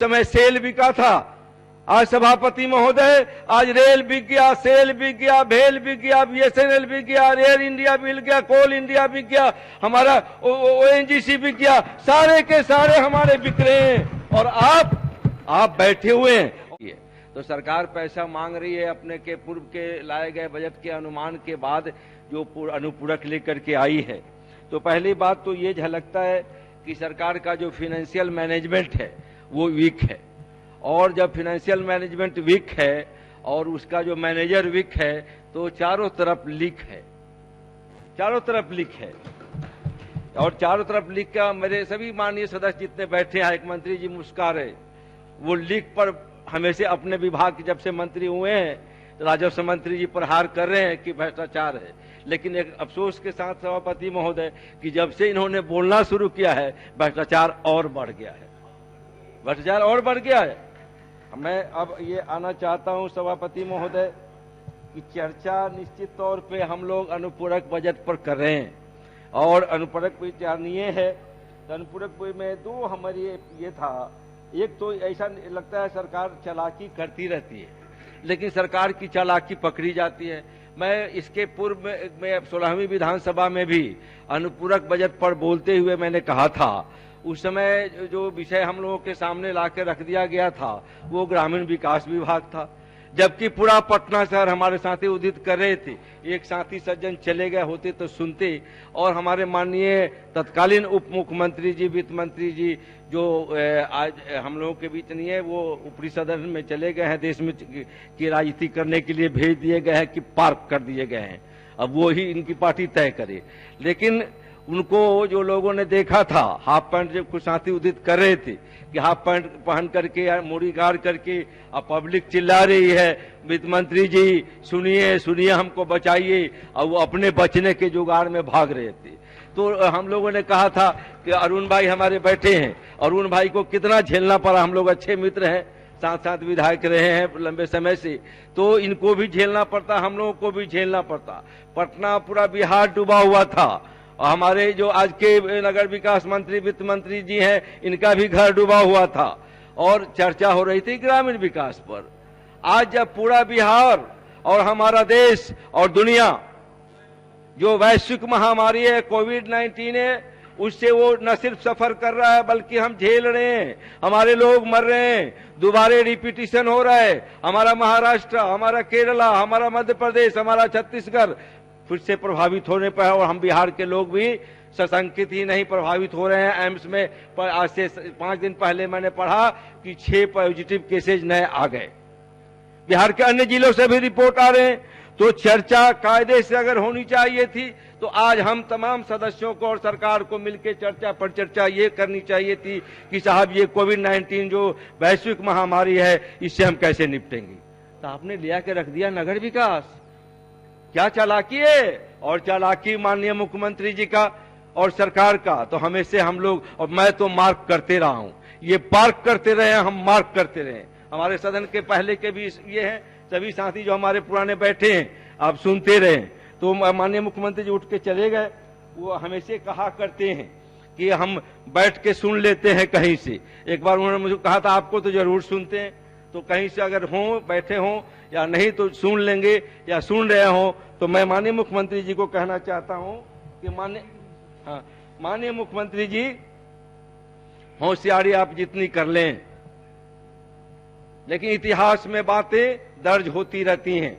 समय सेल बिका था, आज सभापति महोदय आज रेल बिक गया, सेल बिक गया, भेल बिक गया, बीएसएनएल बिक गया, एयर इंडिया बिक गया, कोल इंडिया बिक गया, हमारा ओएनजीसी बिक गया, सारे के सारे हमारे बिक रहे हैं और आप बैठे हुए हैं। तो सरकार पैसा मांग रही है अपने के पूर्व के लाए गए बजट के अनुमान के बाद जो अनुपूरक लेकर के आई है। तो पहली बात तो ये झलकता है कि सरकार का जो फाइनेंशियल मैनेजमेंट है वो वीक है, और जब फाइनेंशियल मैनेजमेंट वीक है और उसका जो मैनेजर वीक है तो चारों तरफ लीक है, चारों तरफ लीक है। और चारों तरफ लीक का मेरे सभी माननीय सदस्य जितने बैठे हैं, एक मंत्री जी मुस्कुरा रहे, वो लीक पर हमेशा अपने विभाग के जब से मंत्री हुए हैं तो राजस्व मंत्री जी प्रहार कर रहे हैं कि भ्रष्टाचार है, लेकिन एक अफसोस के साथ सभापति महोदय कि जब से इन्होंने बोलना शुरू किया है भ्रष्टाचार और बढ़ गया है, भ्रष्टाचार और बढ़ गया है। मैं अब ये आना चाहता हूं सभापति महोदय कि चर्चा निश्चित तौर पे हम लोग अनुपूरक बजट पर कर रहे हैं और अनुपूरक विचारणीय है। तो अनुपूरक में दो हमारी ये था, एक तो ऐसा लगता है सरकार चालाकी करती रहती है लेकिन सरकार की चालाकी पकड़ी जाती है। मैं इसके पूर्व में 16वीं विधानसभा में भी अनुपूरक बजट पर बोलते हुए मैंने कहा था, उस समय जो विषय हम लोगों के सामने लाकर रख दिया गया था वो ग्रामीण विकास विभाग था, जबकि पूरा पटना शहर हमारे साथी उदित कर रहे थे। एक साथी सज्जन चले गए होते तो सुनते, और हमारे माननीय तत्कालीन उप मुख्यमंत्री जी, वित्त मंत्री जी जो आज हम लोगों के बीच नहीं है, वो ऊपरी सदन में चले गए हैं, देश में की राजनीति करने के लिए भेज दिए गए हैं कि पार्क कर दिए गए हैं, अब वो ही इनकी पार्टी तय करे। लेकिन उनको जो लोगों ने देखा था, हाफ पैंट जब कुछ साथी उदित कर रहे थे कि हाफ पैंट पहन करके या मूड़ी गाड़ करके अब पब्लिक चिल्ला रही है वित्त मंत्री जी सुनिए सुनिए हमको बचाइए, और वो अपने बचने के जुगाड़ में भाग रहे थे। तो हम लोगों ने कहा था कि अरुण भाई हमारे बैठे हैं, अरुण भाई को कितना झेलना पड़ा, हम लोग अच्छे मित्र हैं, साथ साथ विधायक रहे हैं लंबे समय से, तो इनको भी झेलना पड़ता, हम लोगों को भी झेलना पड़ता। पटना पूरा बिहार डूबा हुआ था, और हमारे जो आज के नगर विकास मंत्री वित्त मंत्री जी हैं इनका भी घर डूबा हुआ था, और चर्चा हो रही थी ग्रामीण विकास पर। आज जब पूरा बिहार और हमारा देश और दुनिया जो वैश्विक महामारी है कोविड-19 है, उससे वो न सिर्फ सफर कर रहा है बल्कि हम झेल रहे हैं, हमारे लोग मर रहे हैं, दोबारा रिपीटिशन हो रहा है। हमारा महाराष्ट्र, हमारा केरला, हमारा मध्य प्रदेश, हमारा छत्तीसगढ़ फिर से प्रभावित होने पर है, और हम बिहार के लोग भी सशंकित ही नहीं प्रभावित हो रहे हैं। एम्स में आज से 5 दिन पहले मैंने पढ़ा कि 6 पॉजिटिव केसेज नए आ गए। बिहार के अन्य जिलों से भी रिपोर्ट आ रहे हैं। तो चर्चा कायदे से अगर होनी चाहिए थी तो आज हम तमाम सदस्यों को और सरकार को मिलकर चर्चा पर चर्चा ये करनी चाहिए थी कि साहब ये कोविड-19 जो वैश्विक महामारी है इससे हम कैसे निपटेंगे। तो आपने लिया के रख दिया नगर विकास, क्या चालाकी है, और चालाकी माननीय मुख्यमंत्री जी का और सरकार का। तो हमेशा हम लोग, और मैं तो मार्क करते रहा हूं, ये पार्क करते रहे, हम मार्क करते रहे। हमारे सदन के पहले के भी ये हैं, सभी साथी जो हमारे पुराने बैठे हैं आप सुनते रहे। तो माननीय मुख्यमंत्री जी उठ के चले गए, वो हमेशा कहा करते हैं कि हम बैठ के सुन लेते हैं कहीं से। एक बार उन्होंने मुझे कहा था आपको तो जरूर सुनते हैं, तो कहीं से अगर हों बैठे हों या नहीं तो सुन लेंगे, या सुन रहे हों। तो मैं माननीय मुख्यमंत्री जी को कहना चाहता हूं कि माननीय मुख्यमंत्री जी होशियारी आप जितनी कर लें, लेकिन इतिहास में बातें दर्ज होती रहती हैं।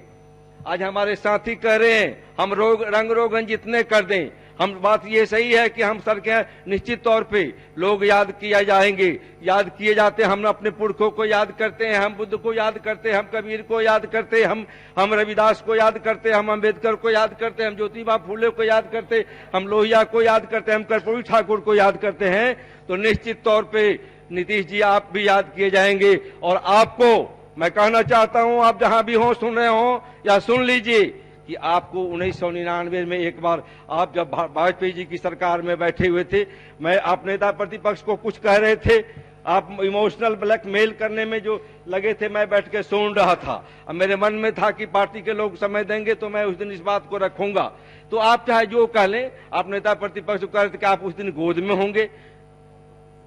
आज हमारे साथी कह रहे हैं हम रंग रोगन जितने कर दें, हम बात ये सही है कि हम सड़कें निश्चित तौर पे लोग याद किया जाएंगे, याद किए जाते हैं। हम अपने पुरखों को याद करते हैं, हम बुद्ध को याद करते हैं, हम कबीर को याद करते हैं, हम रविदास को याद करते हैं, हम अम्बेडकर को याद करते हैं, हम ज्योतिबा फूले को याद करते हैं, हम लोहिया को याद करते हैं, हम कर्पूरी ठाकुर को याद करते हैं। तो निश्चित तौर पर नीतीश जी आप भी याद किए जाएंगे। और आपको मैं कहना चाहता हूं, आप जहां भी हो सुन रहे हो या सुन लीजिए कि आपको 1999 में एक बार आप जब वाजपेयी जी की सरकार में बैठे हुए थे, मैं आप नेता प्रतिपक्ष को कुछ कह रहे थे, आप इमोशनल ब्लैकमेल करने में जो लगे थे, मैं बैठ के सुन रहा था। अब मेरे मन में था कि पार्टी के लोग समय देंगे तो मैं उस दिन इस बात को रखूंगा। तो आप चाहे जो कह लें, आप नेता प्रतिपक्ष को कह रहे थे कि आप उस दिन गोद में होंगे,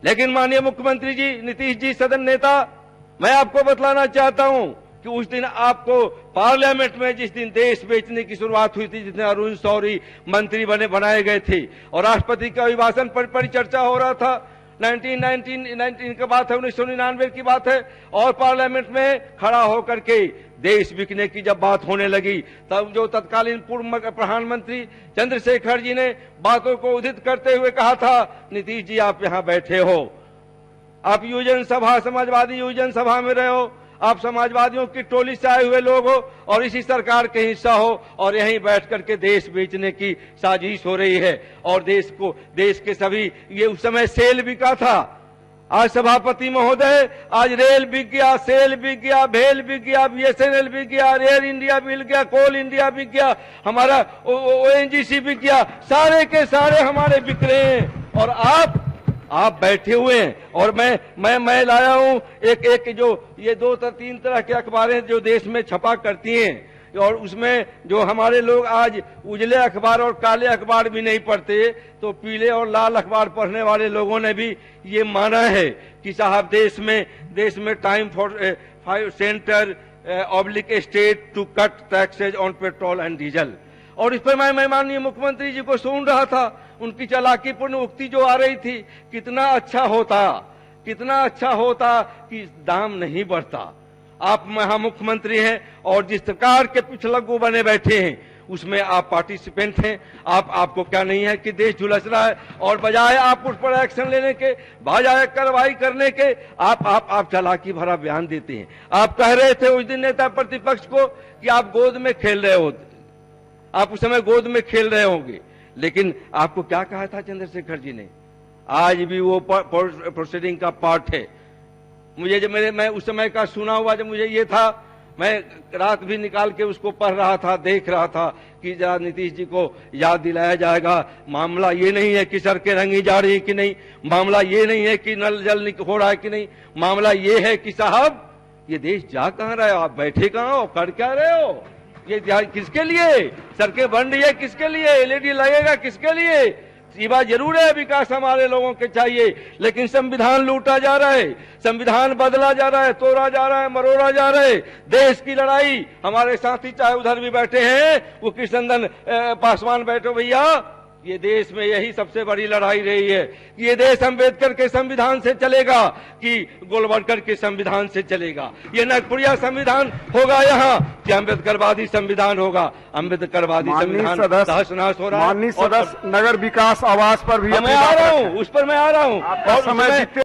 लेकिन माननीय मुख्यमंत्री जी, नीतीश जी, सदन नेता, मैं आपको बतलाना चाहता हूं कि उस दिन आपको पार्लियामेंट में जिस दिन देश बेचने की शुरुआत हुई थी, जिस दिन अरुण शौरी मंत्री बनाए गए थे और राष्ट्रपति का अभिभाषण पर परिचर्चा हो रहा था, 1919 की बात है, 1999 की बात है, और पार्लियामेंट में खड़ा होकर के देश बिकने की जब बात होने लगी, तब जो तत्कालीन पूर्व प्रधानमंत्री चंद्रशेखर जी ने बातों को उद्धृत करते हुए कहा था, नीतीश जी आप यहां बैठे हो, आप युवजन सभा, समाजवादी युवजन सभा में रहे हो, आप समाजवादियों की टोली से आए हुए लोग हो और इसी सरकार के हिस्सा हो, और यहीं बैठ करके देश बेचने की साजिश हो रही है। और देश के सभी, ये उस समय सेल बिका था। आज सभापति महोदय, आज रेल बिक गया, सेल बिक गया, भेल बिक गया, BSNL बिक गया, एयर इंडिया बिक गया, कोल इंडिया बिक गया, हमारा ONGC बिक गया, सारे के सारे हमारे बिक रहे हैं और आप बैठे हुए हैं। और मैं लाया हूं एक जो ये 2-3 तरह के अखबारें जो देश में छपा करती हैं, और उसमें जो हमारे लोग आज उजले अखबार और काले अखबार भी नहीं पढ़ते, तो पीले और लाल अखबार पढ़ने वाले लोगों ने भी ये माना है कि साहब देश में time for 5 centre oblique state to cut taxes on petrol and diesel. और इस पर मैं माननीय मुख्यमंत्री जी को सुन रहा था, उनकी चालाकीपूर्ण उक्ति जो आ रही थी, कितना अच्छा होता कि दाम नहीं बढ़ता। आप महामुख्यमंत्री हैं और जिस सरकार के पिछलग्गू बने बैठे हैं उसमें आप पार्टिसिपेंट हैं। आपको क्या नहीं है कि देश झुलस रहा है, और बजाय आप उस पर एक्शन लेने के, बजाय कार्रवाई करने के, आप चालाकी भरा बयान देते हैं। आप कह रहे थे उस दिन नेता प्रतिपक्ष को कि आप गोद में खेल रहे हो, आप उस समय गोद में खेल रहे होंगे, लेकिन आपको क्या कहा था चंद्रशेखर जी ने? आज भी वो प्रोसीडिंग का पार्ट है। मुझे जब मैं उस समय का सुना हुआ, जब मुझे ये था, मैं रात भी निकाल के उसको पढ़ रहा था, देख रहा था कि जरा नीतीश जी को याद दिलाया जाएगा। मामला ये नहीं है कि सड़कें रंगी जा रही कि नहीं, मामला ये नहीं है कि नल जल हो रहा है कि नहीं, मामला ये है कि साहब ये देश जा कहाँ रहे हो, आप बैठे कहाँ हो, कर क्या रहे हो, ये किसके लिए सड़कें बन रही है, किसके लिए LED लगेगा, किसके लिए? ये बात जरूर है, विकास हमारे लोगों के चाहिए, लेकिन संविधान लूटा जा रहा है, संविधान बदला जा रहा है, तोड़ा जा रहा है, मरोड़ा जा रहा है। देश की लड़ाई, हमारे साथी चाहे उधर भी बैठे हैं, वो कृष्णनंदन पासवान बैठो भैया, ये देश में यही सबसे बड़ी लड़ाई रही है कि ये देश अम्बेडकर के संविधान से चलेगा कि गोलवलकर के संविधान से चलेगा। ये नागपुरिया संविधान होगा यहाँ कि अम्बेडकरवादी संविधान होगा? अम्बेडकरवादी संविधान तहस नहस हो रहा है। माननीय सदस्य, नगर विकास आवास पर भी मैं आ रहा हूँ, उस पर मैं आ रहा हूँ। और